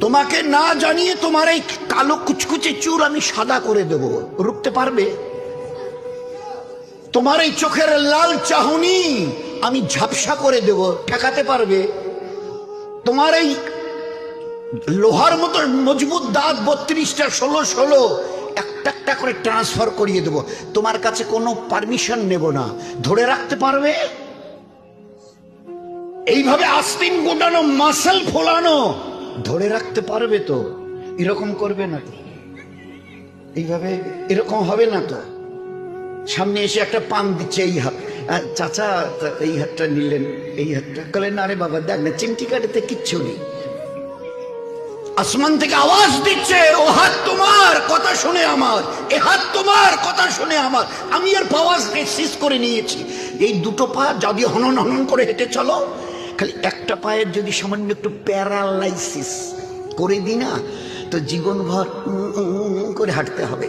তোমাকে না জানিয়ে তোমার এই কালো কুচকুচে চুল আমি সাদা করে দেব, রুখতে পারবে? তোমার এই চোখের লাল চাহনি আমি ঝাপসা করে দেব, ঠেকাতে পারবে? তোমার এই লোহার মতো মজবুত দাঁত 32টা 16 একটা একটা করে ট্রান্সফার করিয়ে দেব, তোমার কাছে কোনো পারমিশন নেব না, ধরে রাখতে পারবে? এইভাবে আস্তিন গোটানো, মাসল ফোলানো, ধরে রাখতে পারবে তো? এরকম করবে না তো? এইভাবে এরকম হবে না তো? সামনে এসে একটা পান দিচ্ছে, এই হাত, চাচা এই হাতটা নিলেন, এই হাতটা বলেন, আরে বাবা দেখ না চিমটি কাটিতে কিচ্ছু নেই। আসমান থেকে আওয়াজ দিচ্ছে, ও হাত তোমার কথা শুনে আমার, এ হাত তোমার কথা শুনে আমার, আমি আর পাওয়াজ সিজ করে নিয়েছি। এই দুটো পা যদি হনন হনন করে হেঁটে চলো, খালি একটা পায়ের যদি সামান্য একটু প্যারালাইসিস করে দিই না, তো জীবনভর করে হাঁটতে হবে।